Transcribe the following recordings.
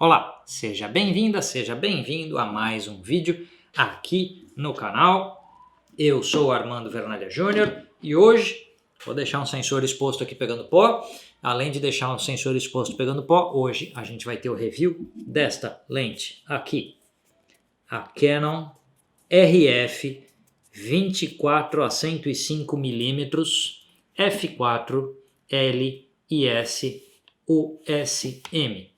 Olá, seja bem-vinda, seja bem-vindo a mais um vídeo aqui no canal. Eu sou o Armando Vernalha Júnior e hoje vou deixar um sensor exposto aqui pegando pó. Além de deixar um sensor exposto pegando pó, hoje a gente vai ter o review desta lente aqui, a Canon RF 24 a 105mm f4 LIS USM.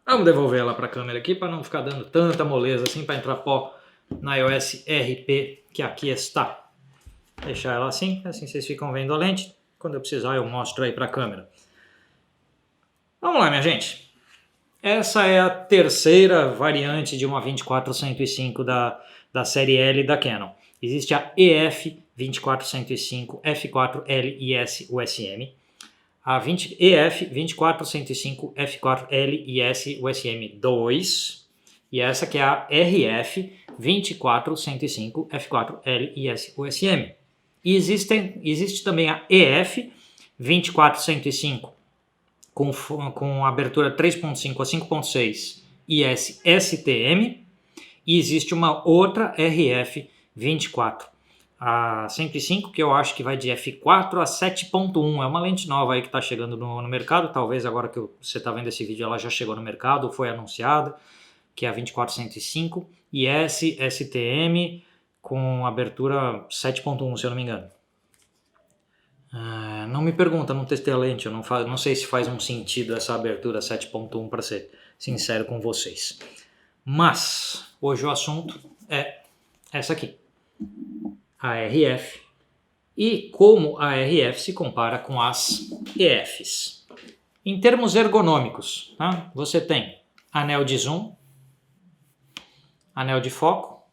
Vamos devolver ela para a câmera aqui para não ficar dando tanta moleza assim para entrar pó na EOS RP que aqui está. Deixar ela assim vocês ficam vendo a lente. Quando eu precisar eu mostro aí para a câmera. Vamos lá, minha gente. Essa é a terceira variante de uma 24-105 da série L da Canon. Existe a EF 24-105 f4 LIS USM. A EF 24-105 f4 LIS USM 2 e essa que é a RF 24-105 f4 LIS USM. E existe também a EF 24-105 com abertura 3.5 a 5.6 IS STM e existe uma outra RF 24 a 105, que eu acho que vai de f4 a 7.1, é uma lente nova aí que está chegando no mercado, talvez agora que você está vendo esse vídeo ela já chegou no mercado, ou foi anunciada, que é a 24-105 IS STM com abertura 7.1, se eu não me engano. Não me pergunta, não testei a lente, eu não sei se faz um sentido essa abertura 7.1 para ser sincero com vocês. Mas hoje o assunto é essa aqui, a RF, e como a RF se compara com as EFs. Em termos ergonômicos, tá? Você tem anel de zoom, anel de foco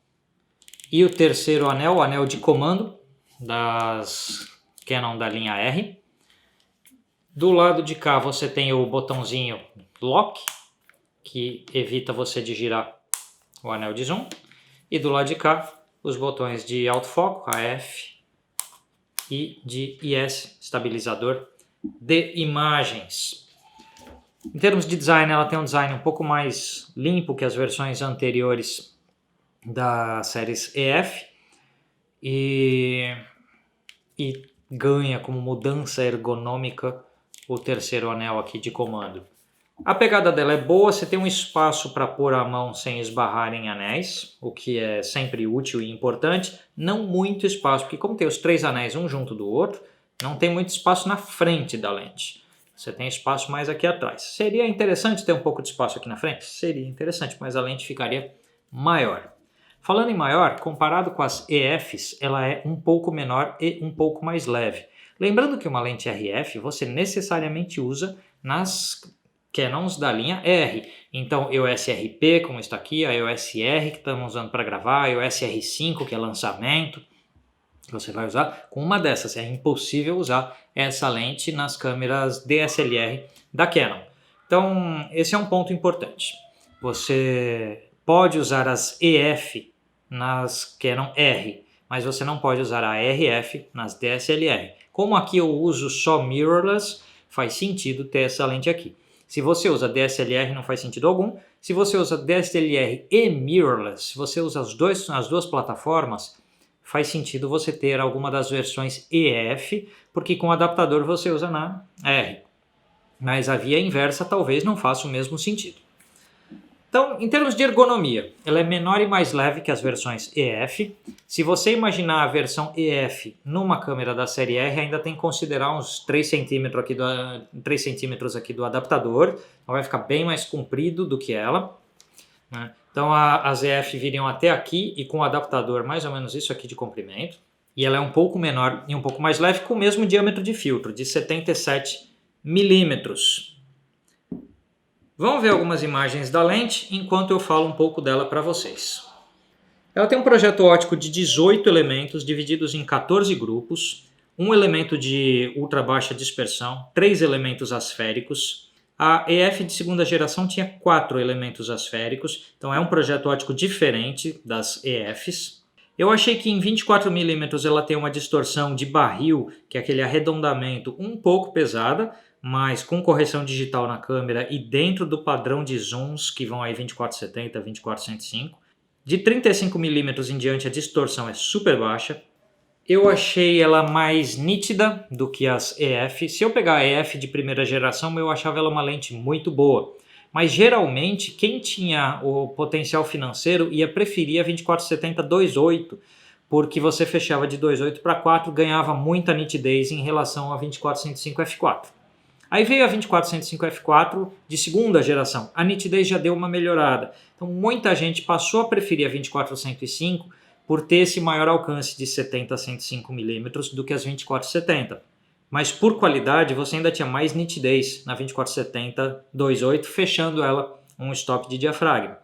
e o terceiro anel, o anel de comando das Canon da linha R. Do lado de cá você tem o botãozinho Lock, que evita você de girar o anel de zoom, e do lado de cá os botões de autofoco, AF, e de IS, estabilizador de imagens. Em termos de design, ela tem um design um pouco mais limpo que as versões anteriores da séries EF e ganha como mudança ergonômica o terceiro anel aqui de comando. A pegada dela é boa, você tem um espaço para pôr a mão sem esbarrar em anéis, o que é sempre útil e importante. Não muito espaço, porque como tem os três anéis um junto do outro, não tem muito espaço na frente da lente. Você tem espaço mais aqui atrás. Seria interessante ter um pouco de espaço aqui na frente? Seria interessante, mas a lente ficaria maior. Falando em maior, comparado com as EFs, ela é um pouco menor e um pouco mais leve. Lembrando que uma lente RF você necessariamente usa nas Canons da linha R. Então, EOS RP, como está aqui, a EOS R que estamos usando para gravar, a EOS R5, que é lançamento, que você vai usar com uma dessas. É impossível usar essa lente nas câmeras DSLR da Canon. Então, esse é um ponto importante. Você pode usar as EF nas Canon R, mas você não pode usar a RF nas DSLR. Como aqui eu uso só mirrorless, faz sentido ter essa lente aqui. Se você usa DSLR não faz sentido algum. Se você usa DSLR e mirrorless, se você usa as duas plataformas, faz sentido você ter alguma das versões EF, porque com o adaptador você usa na R. Mas a via inversa talvez não faça o mesmo sentido. Então, em termos de ergonomia, ela é menor e mais leve que as versões EF. Se você imaginar a versão EF numa câmera da série R, ainda tem que considerar uns 3 centímetros aqui do adaptador. Ela vai ficar bem mais comprido do que ela, né? Então, as EF viriam até aqui e com o adaptador mais ou menos isso aqui de comprimento. E ela é um pouco menor e um pouco mais leve com o mesmo diâmetro de filtro, de 77 milímetros. Vamos ver algumas imagens da lente enquanto eu falo um pouco dela para vocês. Ela tem um projeto óptico de 18 elementos divididos em 14 grupos, um elemento de ultra baixa dispersão, 3 elementos asféricos. A EF de segunda geração tinha 4 elementos asféricos, então é um projeto óptico diferente das EFs. Eu achei que em 24mm ela tem uma distorção de barril, que é aquele arredondamento um pouco pesada, mas com correção digital na câmera e dentro do padrão de zooms que vão aí 2470, 2405. De 35mm em diante a distorção é super baixa. Eu achei ela mais nítida do que as EF. Se eu pegar a EF de primeira geração, eu achava ela uma lente muito boa. Mas geralmente quem tinha o potencial financeiro ia preferir a 2470 2.8, porque você fechava de 2.8 para 4, ganhava muita nitidez em relação a 2405 f4. Aí veio a 2405 f4 de segunda geração, a nitidez já deu uma melhorada. Então muita gente passou a preferir a 2405 por ter esse maior alcance de 70 a 105mm do que as 2470. Mas por qualidade você ainda tinha mais nitidez na 2470 2.8, fechando ela um stop de diafragma.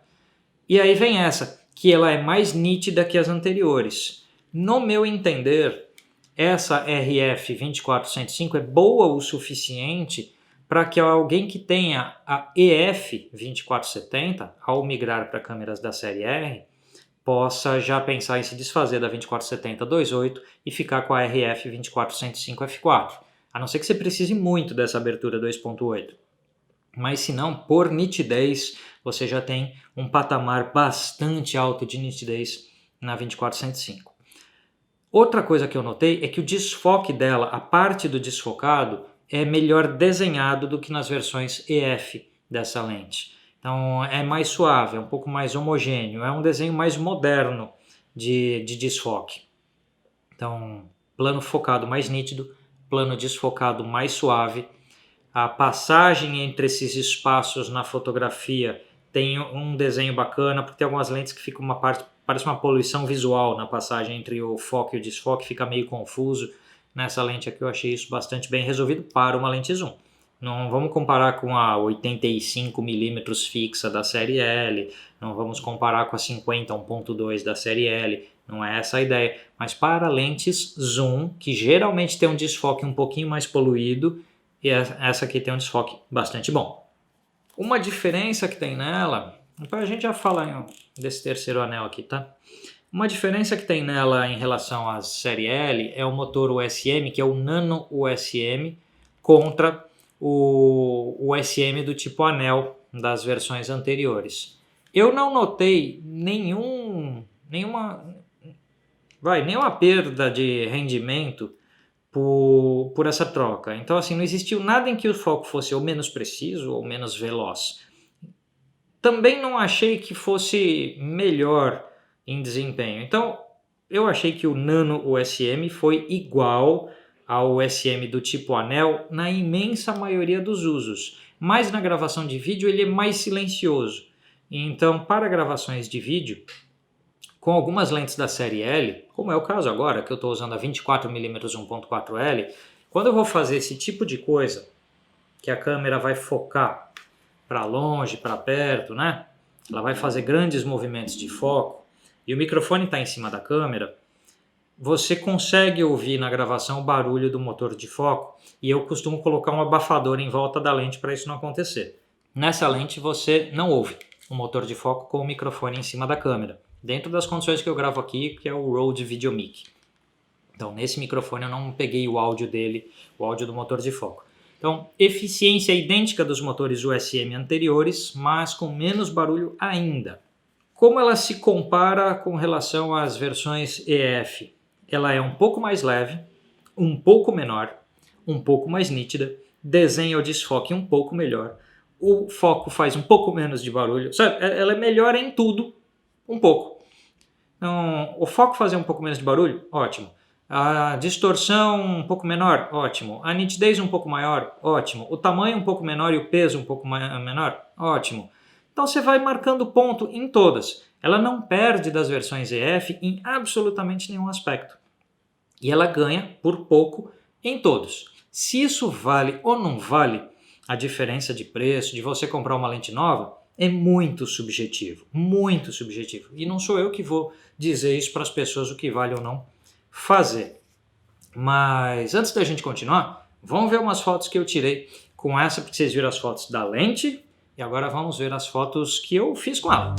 E aí vem essa, que ela é mais nítida que as anteriores. No meu entender, essa RF 2405 é boa o suficiente para que alguém que tenha a EF 2470, ao migrar para câmeras da série R, possa já pensar em se desfazer da 2470 2.8 e ficar com a RF 2405 f4. A não ser que você precise muito dessa abertura 2.8. Mas se não, por nitidez, você já tem um patamar bastante alto de nitidez na 2405. Outra coisa que eu notei é que o desfoque dela, a parte do desfocado, é melhor desenhado do que nas versões EF dessa lente. Então é mais suave, é um pouco mais homogêneo, é um desenho mais moderno de desfoque. Então, plano focado mais nítido, plano desfocado mais suave. A passagem entre esses espaços na fotografia tem um desenho bacana, porque tem algumas lentes que ficam uma parte, parece uma poluição visual na passagem entre o foco e o desfoque, fica meio confuso. Nessa lente aqui eu achei isso bastante bem resolvido para uma lente zoom. Não vamos comparar com a 85mm fixa da série L, não vamos comparar com a 50 1.2 da série L, não é essa a ideia. Mas para lentes zoom, que geralmente tem um desfoque um pouquinho mais poluído, e essa aqui tem um desfoque bastante bom. Uma diferença que tem nela, a gente já fala desse terceiro anel aqui, tá? Uma diferença que tem nela em relação à série L é o motor USM, que é o Nano USM, contra o USM do tipo anel das versões anteriores. Eu não notei nenhuma perda de rendimento por essa troca. Então assim, não existiu nada em que o foco fosse ou menos preciso ou menos veloz. Também não achei que fosse melhor em desempenho. Então eu achei que o Nano USM foi igual ao USM do tipo anel na imensa maioria dos usos, mas na gravação de vídeo ele é mais silencioso. Então para gravações de vídeo, com algumas lentes da série L, como é o caso agora, que eu estou usando a 24mm 1.4L, quando eu vou fazer esse tipo de coisa, que a câmera vai focar para longe, para perto, né? Ela vai fazer grandes movimentos de foco, e o microfone está em cima da câmera, você consegue ouvir na gravação o barulho do motor de foco, e eu costumo colocar um abafador em volta da lente para isso não acontecer. Nessa lente você não ouve o motor de foco com o microfone em cima da câmera, dentro das condições que eu gravo aqui, que é o Rode VideoMic. Então nesse microfone eu não peguei o áudio dele, o áudio do motor de foco. Então eficiência idêntica dos motores USM anteriores, mas com menos barulho ainda. Como ela se compara com relação às versões EF? Ela é um pouco mais leve, um pouco menor, um pouco mais nítida, desenha o desfoque um pouco melhor, o foco faz um pouco menos de barulho, sabe? Ela é melhor em tudo, um pouco. Então, o foco fazer um pouco menos de barulho, ótimo. A distorção um pouco menor, ótimo. A nitidez um pouco maior, ótimo. O tamanho um pouco menor e o peso um pouco menor, ótimo. Então você vai marcando ponto em todas. Ela não perde das versões EF em absolutamente nenhum aspecto. E ela ganha por pouco em todos. Se isso vale ou não vale a diferença de preço de você comprar uma lente nova, é muito subjetivo, muito subjetivo. E não sou eu que vou dizer isso para as pessoas o que vale ou não fazer. Mas antes da gente continuar, vamos ver umas fotos que eu tirei com essa, porque vocês viram as fotos da lente, e agora vamos ver as fotos que eu fiz com ela.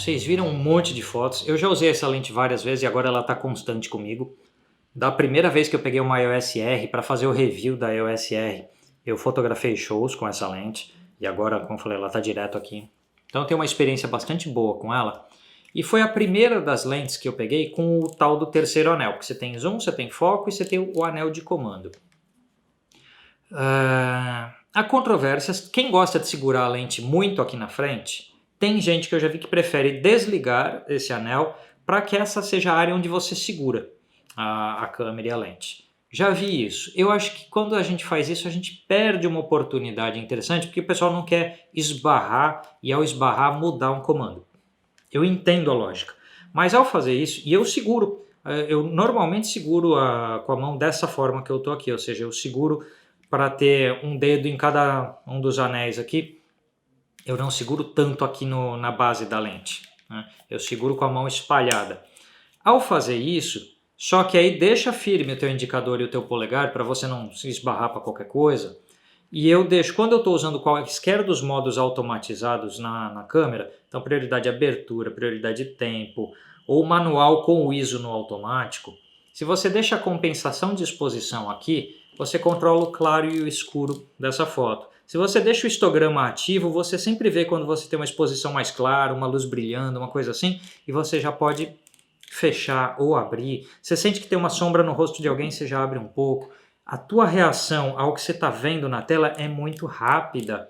vocês viram um monte de fotos. Eu já usei essa lente várias vezes e agora ela está constante comigo. Da primeira vez que eu peguei uma EOS R para fazer o review da EOS R, eu fotografei shows com essa lente. E agora, como eu falei, ela está direto aqui. Então eu tenho uma experiência bastante boa com ela. E foi a primeira das lentes que eu peguei com o tal do terceiro anel. Porque você tem zoom, você tem foco e você tem o anel de comando. Há controvérsias. Quem gosta de segurar a lente muito aqui na frente, tem gente que eu já vi que prefere desligar esse anel para que essa seja a área onde você segura a câmera e a lente. Já vi isso. Eu acho que quando a gente faz isso, a gente perde uma oportunidade interessante, porque o pessoal não quer esbarrar e ao esbarrar mudar um comando. Eu entendo a lógica. Mas ao fazer isso, e eu seguro, eu normalmente seguro com a mão dessa forma que eu estou aqui, ou seja, eu seguro para ter um dedo em cada um dos anéis aqui. Eu não seguro tanto aqui na base da lente, né? Eu seguro com a mão espalhada. Ao fazer isso, só que aí deixa firme o teu indicador e o teu polegar para você não se esbarrar para qualquer coisa. E eu deixo, quando eu estou usando quaisquer dos modos automatizados na câmera, então prioridade abertura, prioridade tempo, ou manual com o ISO no automático, se você deixa a compensação de exposição aqui, você controla o claro e o escuro dessa foto. Se você deixa o histograma ativo, você sempre vê quando você tem uma exposição mais clara, uma luz brilhando, uma coisa assim, e você já pode fechar ou abrir. Você sente que tem uma sombra no rosto de alguém, você já abre um pouco. A tua reação ao que você está vendo na tela é muito rápida,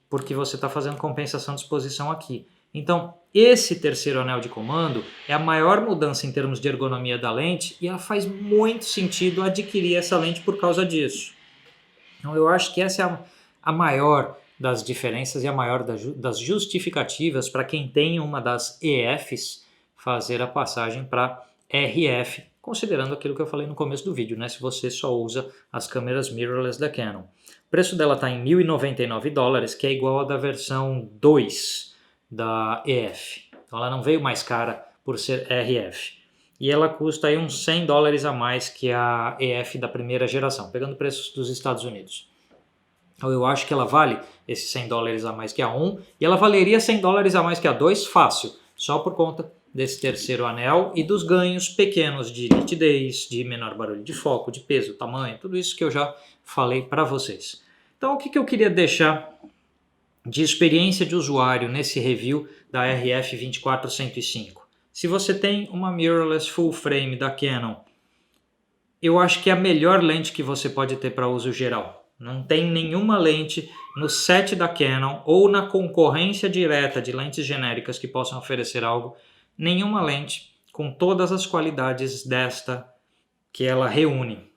porque você está fazendo compensação de exposição aqui. Então, esse terceiro anel de comando é a maior mudança em termos de ergonomia da lente e ela faz muito sentido adquirir essa lente por causa disso. Então, eu acho que essa é a maior das diferenças e a maior das justificativas para quem tem uma das EFs fazer a passagem para RF, considerando aquilo que eu falei no começo do vídeo, né? Se você só usa as câmeras mirrorless da Canon. O preço dela está em $1.099, que é igual a da versão 2 da EF. Então ela não veio mais cara por ser RF. E ela custa aí uns $100 a mais que a EF da primeira geração, pegando preços dos Estados Unidos. Então eu acho que ela vale esses $100 a mais que a 1 e ela valeria $100 a mais que a 2 fácil, só por conta desse terceiro anel e dos ganhos pequenos de nitidez, de menor barulho de foco, de peso, tamanho, tudo isso que eu já falei para vocês. Então o que eu queria deixar de experiência de usuário nesse review da RF 24105? Se você tem uma mirrorless full frame da Canon, eu acho que é a melhor lente que você pode ter para uso geral. Não tem nenhuma lente no set da Canon ou na concorrência direta de lentes genéricas que possam oferecer algo, nenhuma lente com todas as qualidades desta que ela reúne.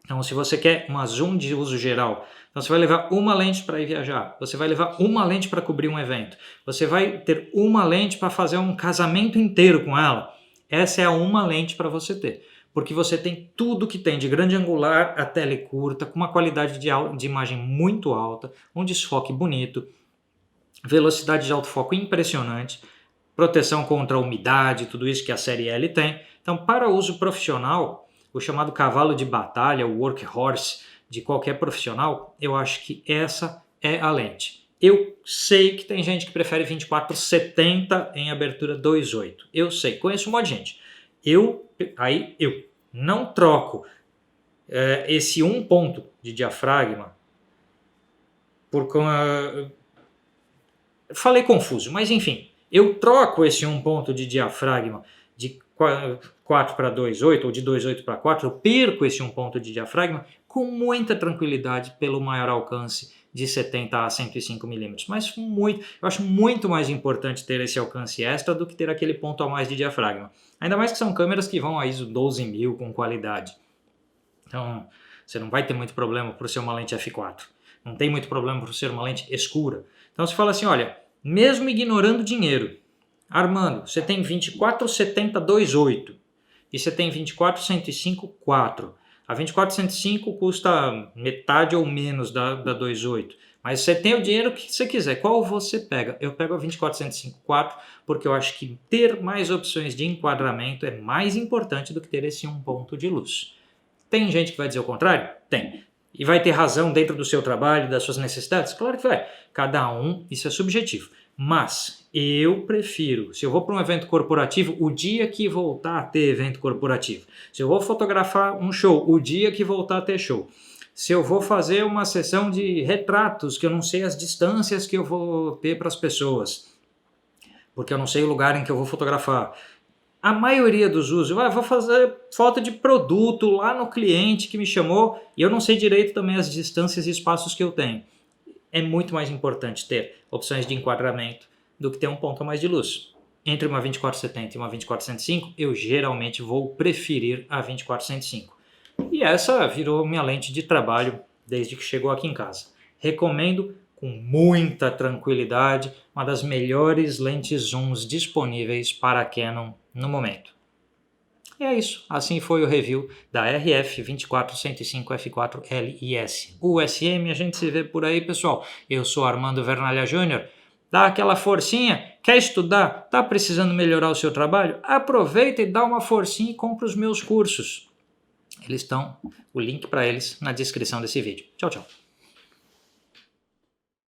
Então, se você quer uma zoom de uso geral, então você vai levar uma lente para ir viajar, você vai levar uma lente para cobrir um evento, você vai ter uma lente para fazer um casamento inteiro com ela. Essa é a uma lente para você ter, porque você tem tudo que tem de grande angular a tele curta, com uma qualidade de imagem muito alta, um desfoque bonito, velocidade de autofoco impressionante, proteção contra a umidade, tudo isso que a série L tem. Então, para uso profissional, o chamado cavalo de batalha, o workhorse de qualquer profissional, eu acho que essa é a lente. Eu sei que tem gente que prefere 24-70 em abertura 2.8. Eu sei, conheço um monte de gente. Eu não troco esse um ponto de diafragma por... Falei confuso, mas enfim. Eu troco esse um ponto de diafragma de 4 para 2.8 ou de 2.8 para 4, eu perco esse um ponto de diafragma com muita tranquilidade pelo maior alcance de 70 a 105 mm. Mas eu acho muito mais importante ter esse alcance extra do que ter aquele ponto a mais de diafragma. Ainda mais que são câmeras que vão a ISO 12.000 com qualidade. Então, você não vai ter muito problema por ser uma lente f4. Não tem muito problema por ser uma lente escura. Então, você fala assim, olha, mesmo ignorando dinheiro, Armando, você tem 24-70 2.8 e você tem 24-105 4. A 24-105 custa metade ou menos da 2.8, mas você tem o dinheiro que você quiser. Qual você pega? Eu pego a 24-105 4 porque eu acho que ter mais opções de enquadramento é mais importante do que ter esse um ponto de luz. Tem gente que vai dizer o contrário? Tem. E vai ter razão dentro do seu trabalho, das suas necessidades? Claro que vai. Cada um, isso é subjetivo. Mas eu prefiro, se eu vou para um evento corporativo, o dia que voltar a ter evento corporativo. Se eu vou fotografar um show, o dia que voltar a ter show. Se eu vou fazer uma sessão de retratos, que eu não sei as distâncias que eu vou ter para as pessoas, porque eu não sei o lugar em que eu vou fotografar. A maioria dos usos, vou fazer foto de produto lá no cliente que me chamou e eu não sei direito também as distâncias e espaços que eu tenho. É muito mais importante ter opções de enquadramento do que ter um ponto a mais de luz. Entre uma 2470 e uma 2405, eu geralmente vou preferir a 2405. E essa virou minha lente de trabalho desde que chegou aqui em casa. Recomendo com muita tranquilidade, uma das melhores lentes zooms disponíveis para a Canon no momento. E é isso, assim foi o review da RF 24-105 F4 LIS. USM, a gente se vê por aí, pessoal. Eu sou Armando Vernalha Júnior. Dá aquela forcinha, quer estudar, tá precisando melhorar o seu trabalho? Aproveita e dá uma forcinha e compra os meus cursos. O link para eles na descrição desse vídeo. Tchau, tchau.